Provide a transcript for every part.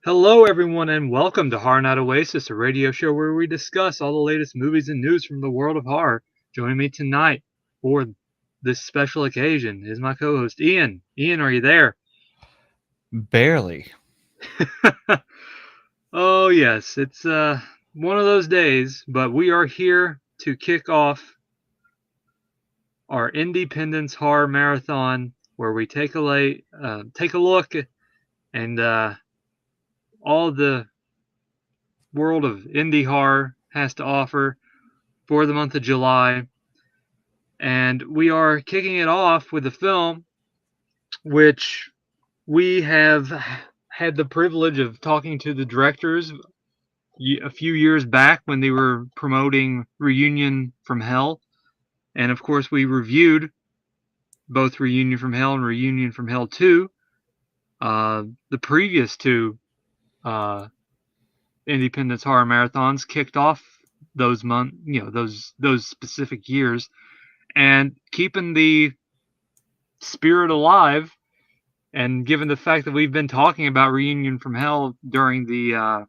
Hello, everyone, and welcome to Horror Night Oasis, a radio show where we discuss all the latest movies and news from the world of horror. Joining me tonight for this special occasion is my co-host, Ian. Ian, are you there? Barely. Oh, yes, it's one of those days, but we are here to kick off our Indie-Pendence Horror Marathon, where we take a look and all the world of indie horror has to offer for the month of July. And we are kicking it off with a film which we have had the privilege of talking to the directors a few years back when they were promoting Reunion from Hell. And of course, we reviewed both Reunion from Hell and Reunion from Hell 2, the previous two Indie-Pendence Horror Marathons kicked off those those specific years, and keeping the spirit alive. And given the fact that we've been talking about Reunion from Hell during the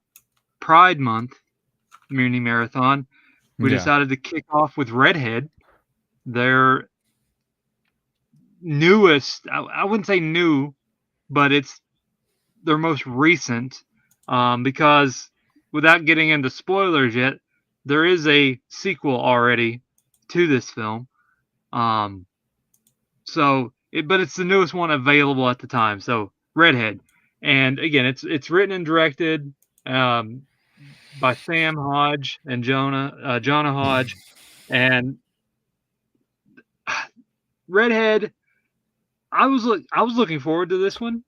Pride Month mini marathon, we decided to kick off with Redhead, their newest. I wouldn't say new, but it's their most recent, because without getting into spoilers yet, there is a sequel already to this film. But it's the newest one available at the time. So Redhead, and again, it's written and directed by Sam Hodge and Jonah Hodge, and Redhead. I was looking forward to this one,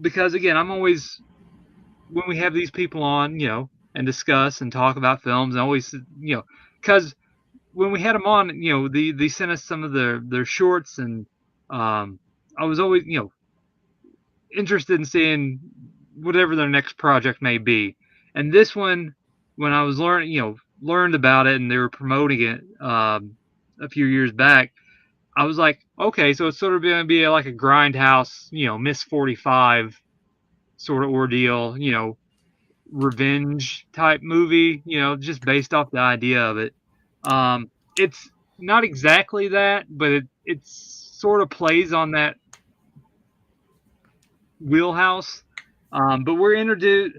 because again, I'm always, when we have these people on, and discuss and talk about films, and always, because when we had them on, they sent us some of their shorts, and I was always, interested in seeing whatever their next project may be. And this one, when I was learned about it and they were promoting it a few years back, I was like, okay, so it's sort of going to be like a Grindhouse, Miss 45 sort of ordeal, revenge type movie, just based off the idea of it. It's not exactly that, but it sort of plays on that wheelhouse. But we're introduced.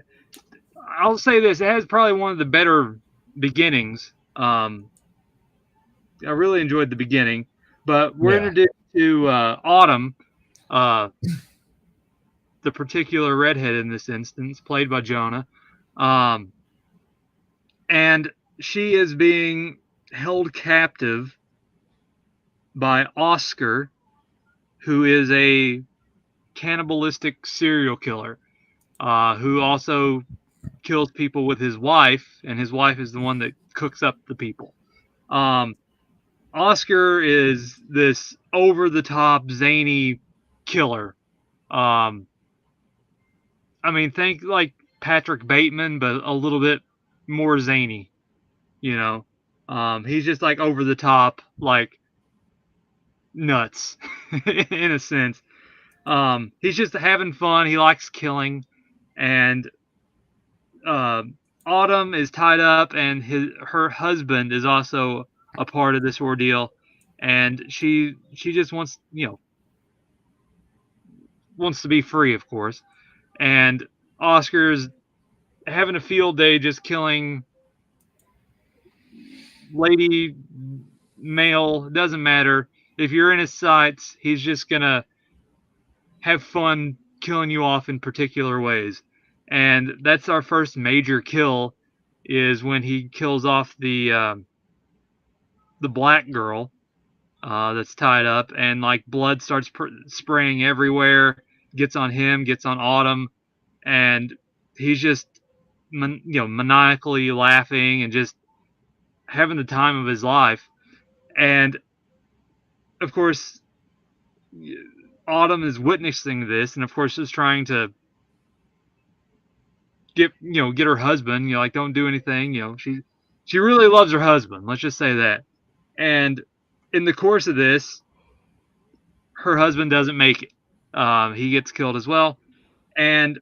I'll say this: it has probably one of the better beginnings. I really enjoyed the beginning, but we're introduced to Autumn, the particular redhead in this instance, played by Jonah, and she is being held captive by Oscar, who is a cannibalistic serial killer, who also kills people with his wife, and his wife is the one that cooks up the people. Oscar is this over-the-top, zany killer. Think like Patrick Bateman, but a little bit more zany. He's just like over the top, like nuts in a sense. He's just having fun. He likes killing, and Autumn is tied up, and her husband is also a part of this ordeal, and she just wants to be free, of course. And Oscar's having a field day just killing lady, male, doesn't matter. If you're in his sights, he's just gonna have fun killing you off in particular ways. And that's our first major kill, is when he kills off the black girl that's tied up, and like blood starts spraying everywhere. Gets on him, gets on Autumn, and he's just maniacally laughing and just having the time of his life. And of course, Autumn is witnessing this, and of course is trying to get her husband. Like, don't do anything. She really loves her husband. Let's just say that. And in the course of this, her husband doesn't make it. He gets killed as well, and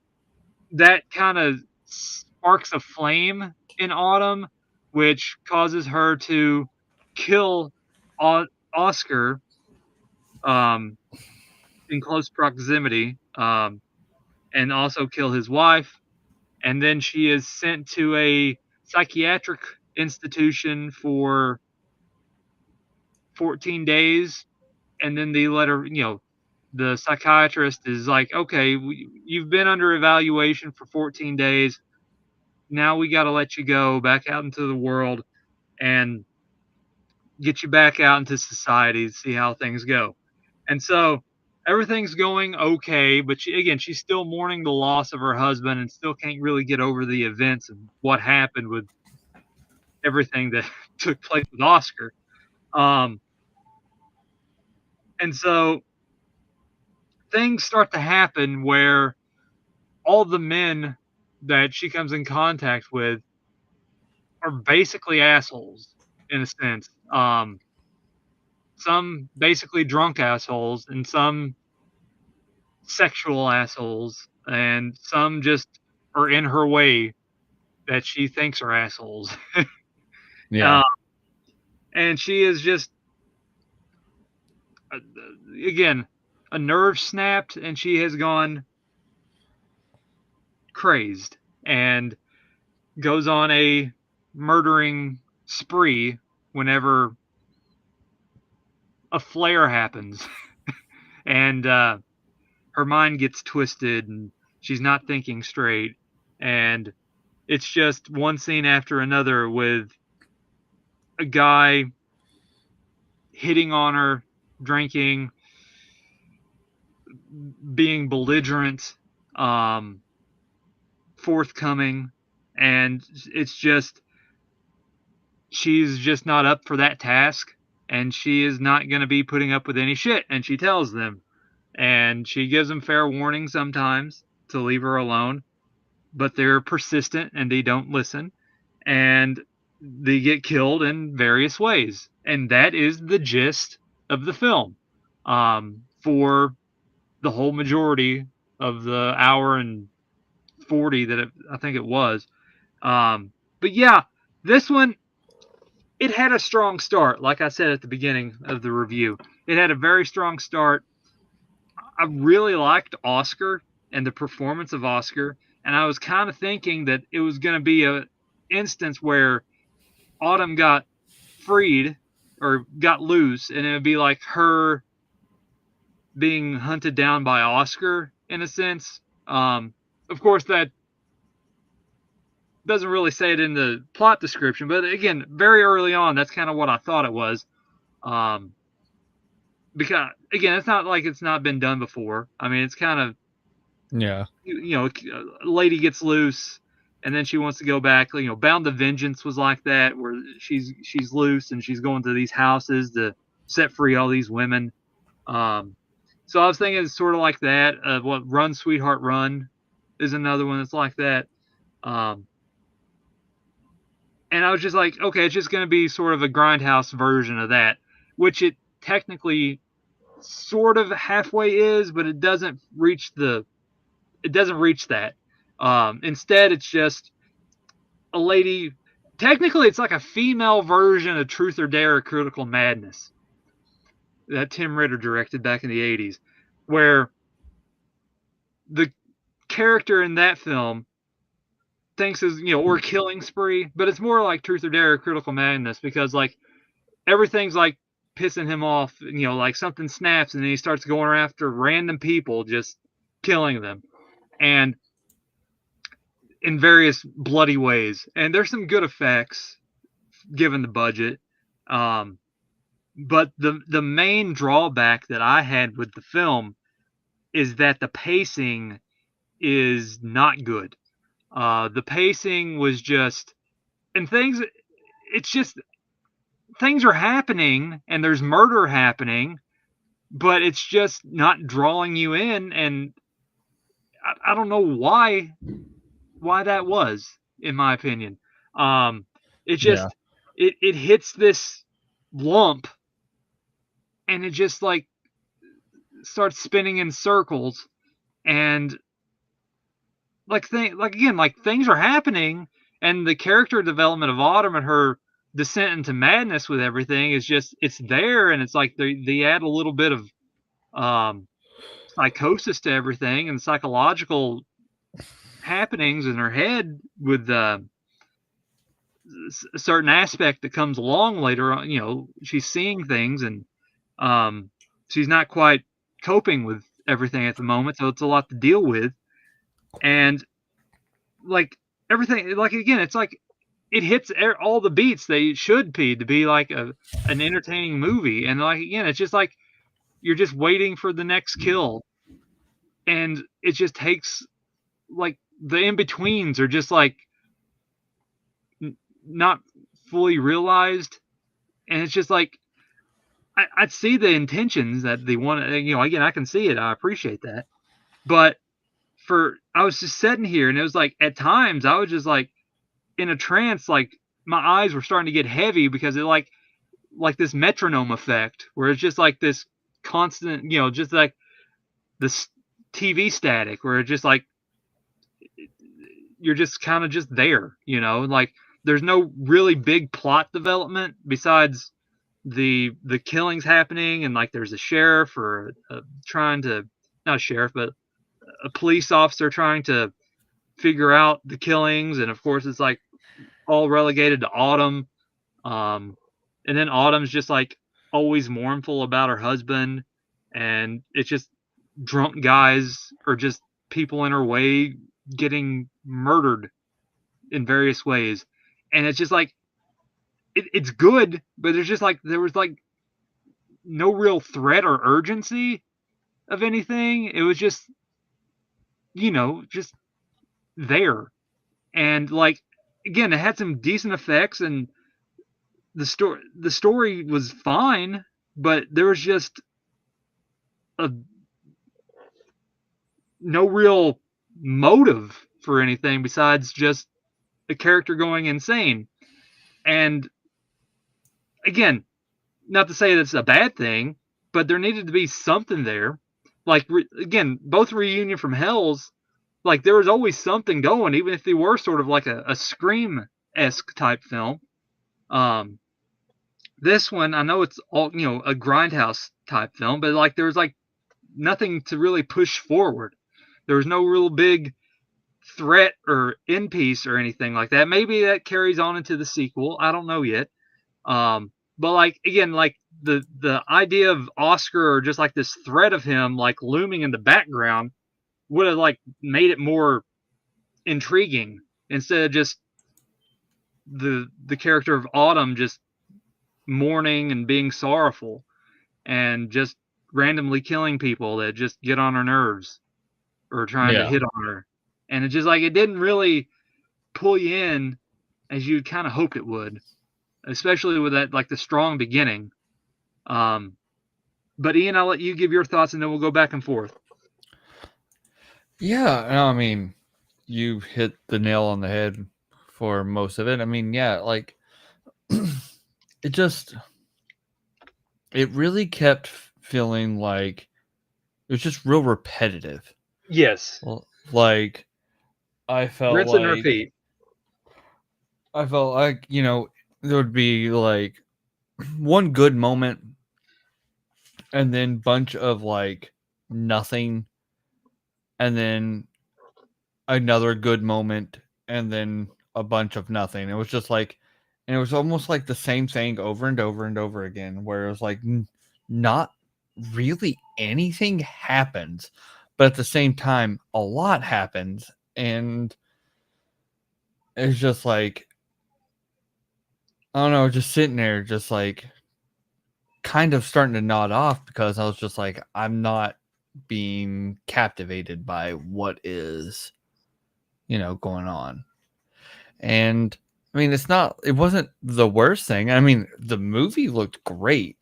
that kind of sparks a flame in Autumn, which causes her to kill Oscar in close proximity, and also kill his wife. And then she is sent to a psychiatric institution for 14 days. And then they let her, the psychiatrist is like, okay, you've been under evaluation for 14 days. Now we got to let you go back out into the world and get you back out into society to see how things go. And so everything's going okay, but she's still mourning the loss of her husband and still can't really get over the events and what happened with everything that took place with Oscar. And so things start to happen where all the men that she comes in contact with are basically assholes in a sense. Some basically drunk assholes, and some sexual assholes, and some just are in her way that she thinks are assholes. Yeah. And she is just, again, a nerve snapped, and she has gone crazed and goes on a murdering spree whenever a flare happens. And her mind gets twisted and she's not thinking straight. And it's just one scene after another with a guy hitting on her, drinking, being belligerent, forthcoming, and it's just, she's just not up for that task, and she is not going to be putting up with any shit, and she tells them. And she gives them fair warning sometimes to leave her alone, but they're persistent and they don't listen, and they get killed in various ways. And that is the gist of the film, for the whole majority of the hour and 40 that I think it was. But yeah, this one, it had a strong start. Like I said at the beginning of the review, it had a very strong start. I really liked Oscar and the performance of Oscar, and I was kind of thinking that it was going to be a instance where Autumn got freed or got loose, and it would be like her being hunted down by Oscar in a sense. Of course, that doesn't really say it in the plot description, but again, very early on, that's kind of what I thought it was. Because again, it's not like it's not been done before. I mean, it's kind of, Yeah. A lady gets loose and then she wants to go back. Bound to Vengeance was like that, where she's loose and she's going to these houses to set free all these women. So I was thinking it's sort of like that. What Run, Sweetheart, Run is another one that's like that. And I was just like, okay, it's just going to be sort of a grindhouse version of that, which it technically sort of halfway is, but it doesn't reach that. Instead, it's just a lady. Technically, it's like a female version of Truth or Dare or Critical Madness that Tim Ritter directed back in the 80s, where the character in that film thinks is, or killing spree, but it's more like Truth or Dare or Critical Madness, because like everything's like pissing him off, like something snaps and then he starts going after random people, just killing them, and in various bloody ways. And there's some good effects given the budget. But the main drawback that I had with the film is that the pacing is not good. The pacing was just, and it's just, things are happening and there's murder happening, but it's just not drawing you in. And I don't know why that was, in my opinion. It just, it hits this lump and it just like starts spinning in circles, and like things are happening, and the character development of Autumn and her descent into madness with everything is just, it's there, and it's like they add a little bit of psychosis to everything and psychological happenings in her head with a certain aspect that comes along later on. She's seeing things, and she's not quite coping with everything at the moment, so it's a lot to deal with. And like everything, like again, it's like it hits all the beats they should be to be like an entertaining movie. And like again, it's just like you're just waiting for the next kill, and it just takes, like, the in-betweens are just like not fully realized, and it's just like I see the intentions that they want to, again, I can see it, I appreciate that, but I was just sitting here, and it was like at times I was just like in a trance, like my eyes were starting to get heavy because it like this metronome effect where it's just like this constant, just like this TV static where it's just like you're just kind of just there, like there's no really big plot development besides the killings happening, and like there's a sheriff or trying to, not a sheriff, but a police officer trying to figure out the killings, and of course it's like all relegated to Autumn, and then Autumn's just like always mournful about her husband, and it's just drunk guys or just people in her way getting murdered in various ways. And it's just like it's good, but there's just like there was like no real threat or urgency of anything. It was just just there. And like again, it had some decent effects, and the story was fine, but there was just no real motive for anything besides just a character going insane. And again, not to say that's a bad thing, but there needed to be something there. Like again, both Reunion from Hell's, like there was always something going, even if they were sort of like a Scream-esque type film. This one, I know it's all, a grindhouse type film, but like there was like nothing to really push forward. There was no real big threat or end piece or anything like that. Maybe that carries on into the sequel. I don't know yet. But like again, like the idea of Oscar, or just like this threat of him like looming in the background, would have like made it more intriguing, instead of just the character of Autumn just mourning and being sorrowful and just randomly killing people that just get on her nerves or trying to hit on her. And it's just like it didn't really pull you in as you'd kind of hoped it would, especially with that like the strong beginning. But Ian, I'll let you give your thoughts, and then we'll go back and forth. Yeah, no, I mean, you hit the nail on the head for most of it. I mean, yeah, like it really kept feeling like it was just real repetitive. Yes. Like I felt rinse and repeat. I felt like, there would be like one good moment and then bunch of like nothing, and then another good moment, and then a bunch of nothing. It was just like, and it was almost like the same thing over and over and over again, where it was like not really anything happens, but at the same time, a lot happens, and it's just like, I don't know, just sitting there, just like kind of starting to nod off because I was just like, I'm not being captivated by what is, going on. And I mean, it wasn't the worst thing. I mean, the movie looked great.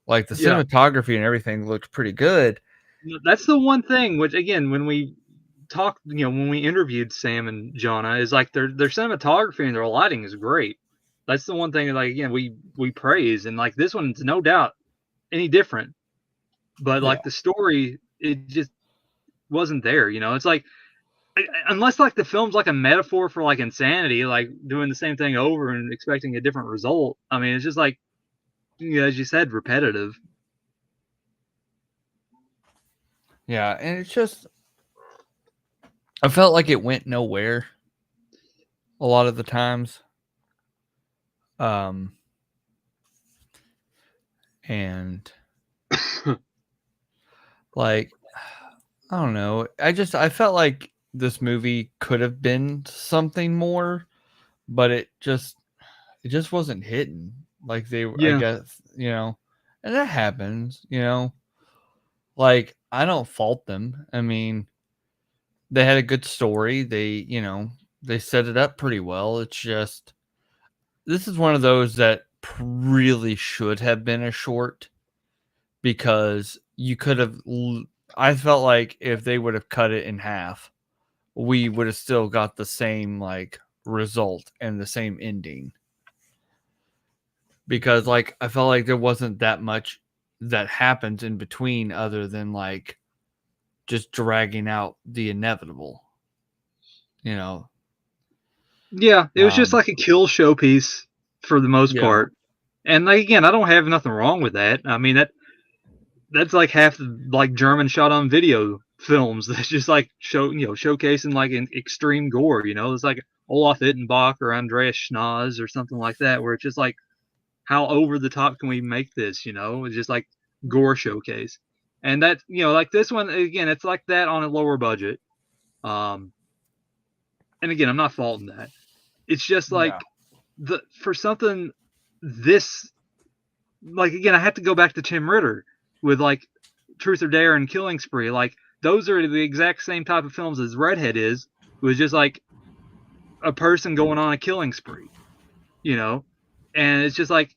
Like the Yeah. cinematography and everything looked pretty good. That's the one thing, which again, when we talked, when we interviewed Sam and Jonna, is like their cinematography and their lighting is great. That's the one thing, like, again, we praise, and like this one's no doubt any different. But Yeah. like the story, it just wasn't there. It's like, unless like the film's like a metaphor for like insanity, like doing the same thing over and expecting a different result. I mean, it's just like, as you said, repetitive. Yeah, and it's just, I felt like it went nowhere a lot of the times. And like, I don't know. I felt like this movie could have been something more, but it just wasn't hitting like they I Yeah. guess, and that happens, like I don't fault them. I mean, they had a good story. They set it up pretty well. It's just, this is one of those that really should have been a short, because you could have, I felt like if they would have cut it in half, we would have still got the same like result and the same ending. Because like I felt like there wasn't that much that happens in between other than like just dragging out the inevitable. Yeah, it was just Um like a kill showpiece for the most yeah. part. And like, again, I don't have nothing wrong with that. I mean, that's like half the like German shot on video films that's just like showcasing like an extreme gore. It's like Olaf Ittenbach or Andreas Schnoz or something like that, where it's just like, how over the top can we make this? It's just like gore showcase. And that, like this one, again, it's like that on a lower budget. Um, and again, I'm not faulting that. It's just Yeah. like, for something this, like, again, I have to go back to Tim Ritter with like Truth or Dare and Killing Spree. Like, those are the exact same type of films as Redhead is. It was just like a person going on a killing spree, and it's just like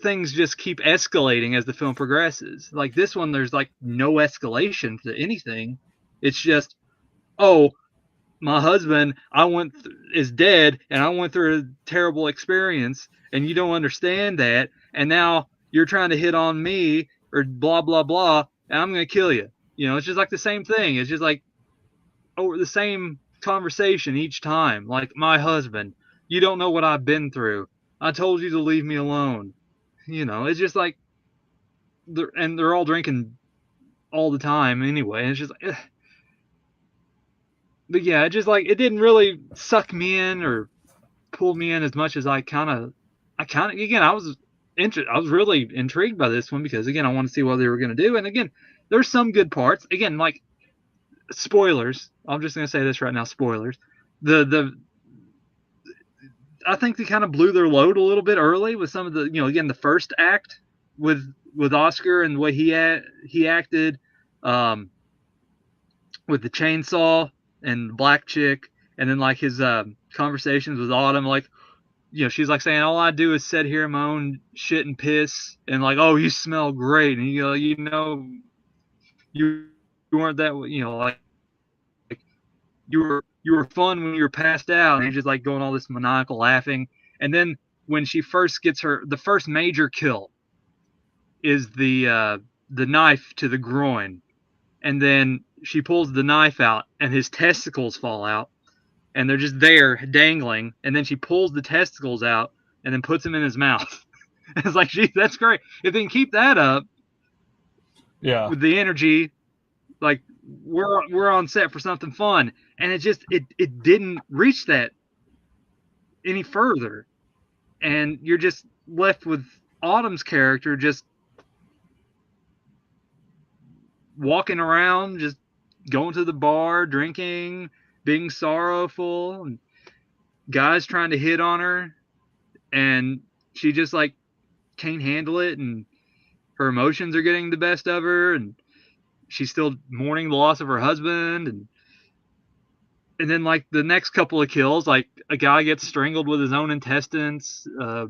things just keep escalating as the film progresses. Like this one, there's like no escalation to anything. It's just, oh, my husband is dead, and I went through a terrible experience, and you don't understand that, and now you're trying to hit on me or blah blah blah, and I'm gonna kill you. It's just like the same thing. It's just like over the same conversation each time. Like, my husband, you don't know what I've been through. I told you to leave me alone. It's just like, they're all drinking all the time anyway. And it's just like, but yeah, it just like, it didn't really suck me in or pull me in as much as I kind of again, I was really intrigued by this one because, again, I want to see what they were going to do. And again, there's some good parts. Again, like, spoilers. I'm just going to say this right now. Spoilers. The I think they kind of blew their load a little bit early with some of the, again, the first act with Oscar and the way he acted, with the chainsaw and black chick, and then like his conversations with Autumn, like, she's like saying, all I do is sit here in my own shit and piss, and like, oh, you smell great, and you weren't that, like, you were fun when you were passed out, and he's just like going all this maniacal laughing. And then when she first gets the first major kill is the knife to the groin, and then she pulls the knife out and his testicles fall out, and they're just there dangling, and then she pulls the testicles out and then puts them in his mouth. It's like, geez, that's great. If they can keep that up Yeah. with the energy, like, we're on set for something fun. and it didn't reach that any further, and you're just left with Autumn's character just walking around, just going to the bar, drinking, being sorrowful, and guys trying to hit on her, and she just like can't handle it, and her emotions are getting the best of her, and she's still mourning the loss of her husband, and then like the next couple of kills, like a guy gets strangled with his own intestines, a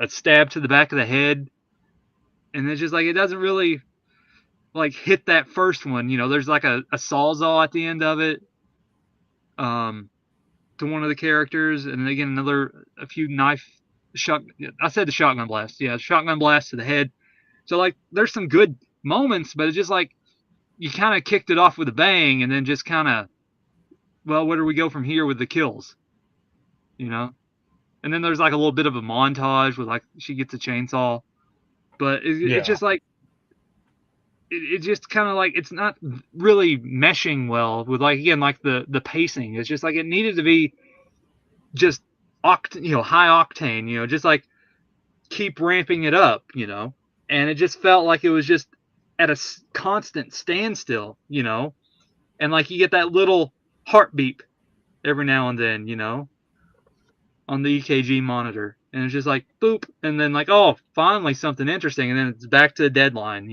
stab to the back of the head, and it's just like it doesn't really like hit that first one. There's like a sawzall at the end of it, to one of the characters, and then again a few knife shot. I said the shotgun blast, yeah, shotgun blast to the head. So like there's some good moments, but it's just like you kind of kicked it off with a bang, and then just kind of, well, where do we go from here with the kills? And then there's like a little bit of a montage with like she gets a chainsaw, but it's just like it just kind of like it's not really meshing well with like again like the pacing. It's just like it needed to be just high octane, just like keep ramping it up, and it just felt like it was just at a constant standstill, and like you get that little heartbeat every now and then, on the EKG monitor, and it's just like boop, and then like, oh, finally something interesting, and then it's back to the deadline,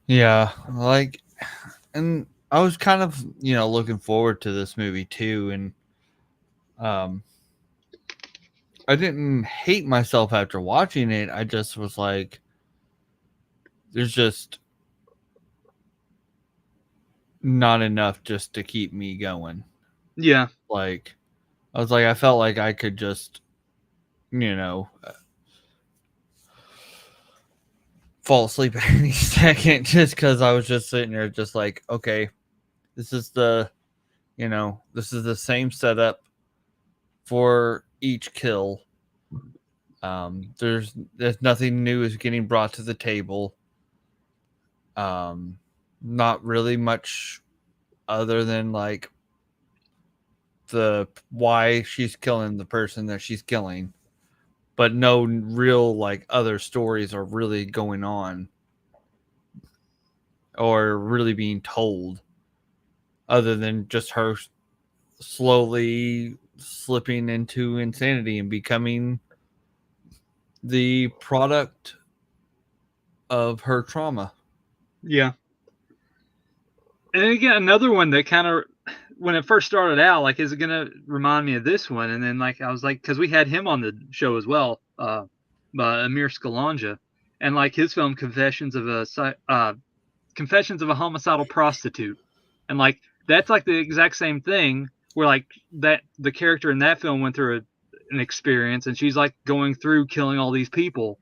Yeah, like, and I was kind of, looking forward to this movie too, and I didn't hate myself after watching it. I just was like, there's just not enough just to keep me going. Yeah. Like, I was like, I felt like I could just, fall asleep at any second just because I was just sitting there just like, okay, this is the same setup for each kill. There's nothing new is getting brought to the table. Not really much other than like the why she's killing the person that she's killing, but no real like other stories are really going on or really being told other than just her slowly slipping into insanity and becoming the product of her trauma. Yeah. And again, another one that kind of, when it first started out, like, is it going to remind me of this one? And then, like, I was like, because we had him on the show as well, by Amir Skalanja, and like his film Confessions of a Homicidal Prostitute, and like that's like the exact same thing where like that the character in that film went through an experience, and she's like going through killing all these people,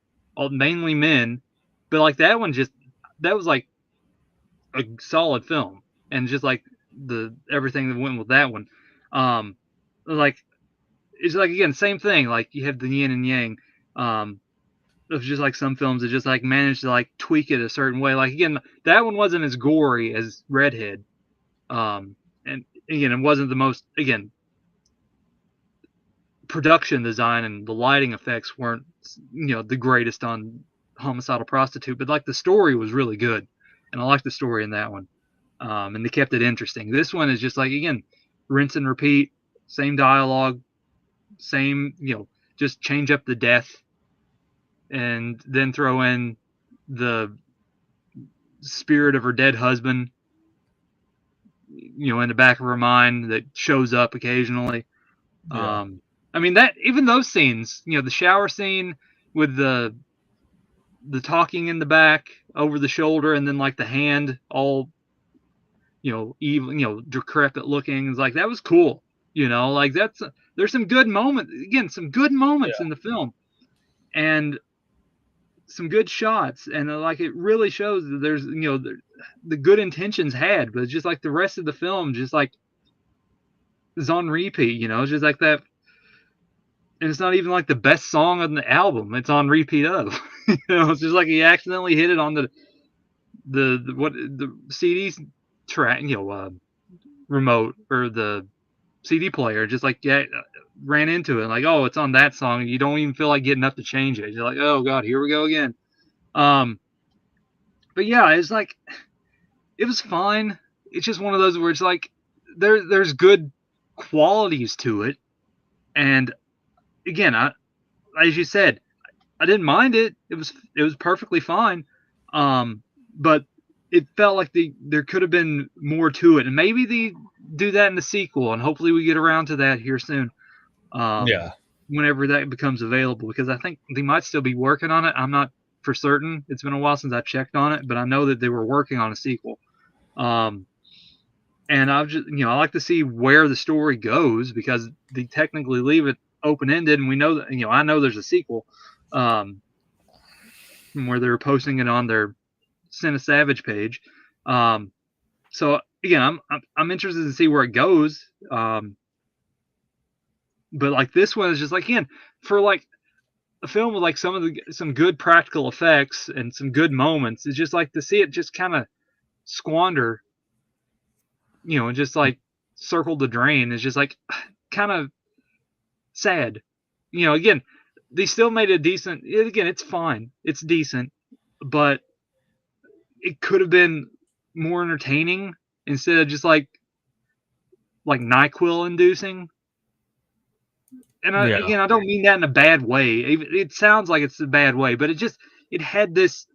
mainly men, but like that was like a solid film, and just like everything that went with that one, like it's like again same thing, like you have the yin and yang, of just like some films that just like managed to like tweak it a certain way. Like again, that one wasn't as gory as Redhead, and again it wasn't the most, again, production design and the lighting effects weren't the greatest on Homicidal Prostitute, but like the story was really good, and I liked the story in that one. And they kept it interesting. This one is just like, again, rinse and repeat, same dialogue, same, just change up the death, and then throw in the spirit of her dead husband, in the back of her mind that shows up occasionally. Yeah. I mean, that even those scenes, the shower scene with the talking in the back over the shoulder, and then like the hand all evil, decrepit looking. It's like, that was cool. Like there's some good moments, again, some good moments in the film, and some good shots, and like it really shows that there's, the good intentions had, but just like the rest of the film just like is on repeat, it's just like that. And it's not even like the best song on the album it's on repeat of. It's just like he accidentally hit it on the CD track, remote or the CD player, just like ran into it, like, oh, it's on that song. You don't even feel like getting up to change it. You're like, oh god, here we go again. But yeah, it's like it was fine. It's just one of those where it's like there's good qualities to it, and again, as you said, I didn't mind it. It was perfectly fine. But it felt like there could have been more to it, and maybe they do that in the sequel, and hopefully we get around to that here soon. Yeah. Whenever that becomes available, because I think they might still be working on it. I'm not for certain. It's been a while since I checked on it, but I know that they were working on a sequel. And I've just, I like to see where the story goes, because they technically leave it open ended, and we know that, I know there's a sequel, where they're posting it on their Cinesavage page. So again, I'm interested to see where it goes. But like this one is just like, again, for like a film with like some good practical effects and some good moments, it's just like to see it just kind of squander, and just like circle the drain is just like kind of sad. Again, they still made a decent. Again, it's fine, it's decent, but it could have been more entertaining instead of just like NyQuil inducing. And again, I don't mean that in a bad way. It sounds like it's a bad way, but it had this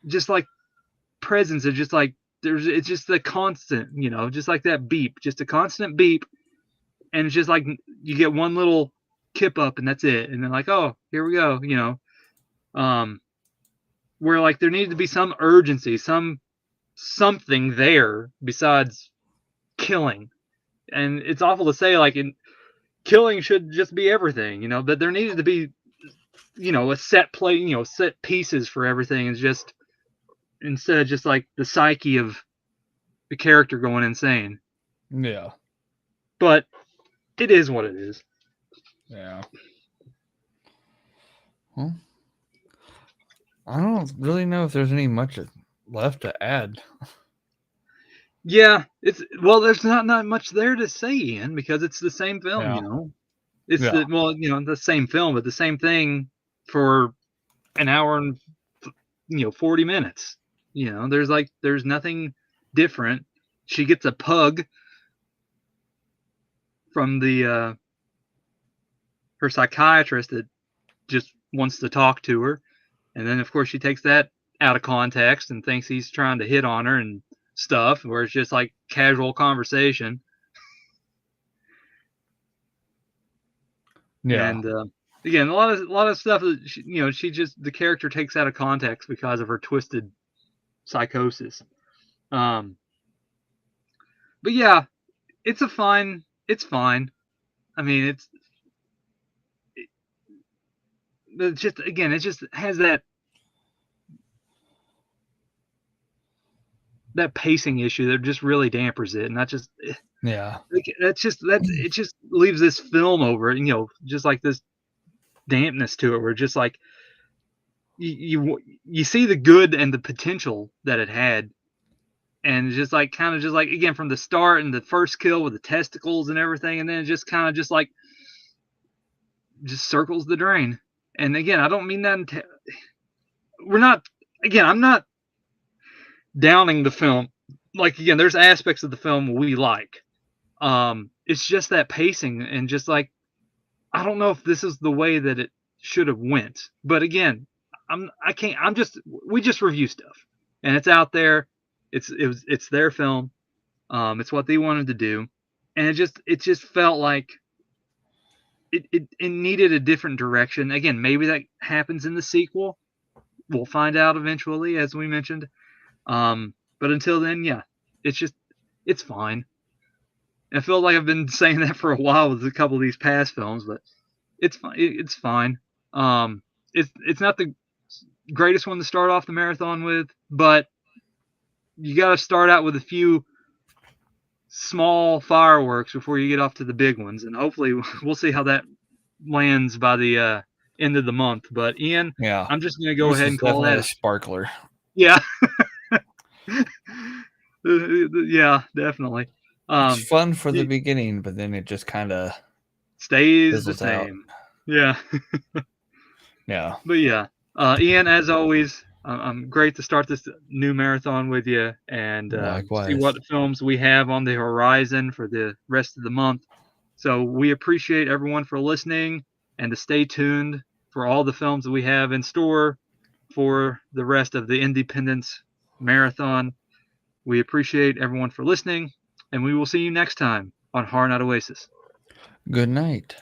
just like presence of just like it's just the constant, just like that beep, just a constant beep, and it's just like you get one little kip up and that's it, and then like, oh, here we go, where like there needed to be some urgency, something there besides killing. And it's awful to say, like, killing should just be everything, but there needed to be, a set play, set pieces for everything. Is just instead of just like the psyche of the character going insane. Yeah. But it is what it is. Yeah. Well, I don't really know if there's any much left to add. Yeah, there's not much there to say, Ian, because it's the same film, It's the same film, but the same thing for an hour and 40 minutes. There's nothing different. She gets a pug from the her psychiatrist that just wants to talk to her, and then of course she takes that out of context and thinks he's trying to hit on her and stuff, where it's just like casual conversation. Yeah. And again, a lot of stuff that she just, the character takes out of context because of her twisted psychosis. But yeah, it's fine. I mean, it just has that pacing issue that just really dampers it, and that just it just leaves this film over it, just like this dampness to it, where just like you see the good and the potential that it had, and just like kind of just like, again, from the start and the first kill with the testicles and everything, and then it just kind of just like just circles the drain. And again, I don't mean that I'm not downing the film. Like, again, there's aspects of the film we like. It's just that pacing, and just like, I don't know if this is the way that it should have went. But again, we just review stuff, and it's out there. It's their film. It's what they wanted to do, and it just felt like it needed a different direction. Again, maybe that happens in the sequel. We'll find out eventually, as we mentioned. But until then, yeah, it's fine. I feel like I've been saying that for a while with a couple of these past films, but it's fine. It's fine. It's not the greatest one to start off the marathon with, but you got to start out with a few small fireworks before you get off to the big ones, and hopefully we'll see how that lands by the end of the month. But Ian, I'm just gonna go ahead and call that a sparkler. Yeah. Yeah, definitely. It's fun for the y- beginning, but then it just kind of Stays the fizzles out. same. Yeah. Yeah, But yeah, Ian, as always, I'm great to start this new marathon with you and see likewise. what films we have on the horizon for the rest of the month. So we appreciate everyone for listening and to stay tuned for all the films that we have in store for the rest of the Indie-Pendence Marathon. We appreciate everyone for listening, and we will see you next time on Horror Night Oasis. Good night.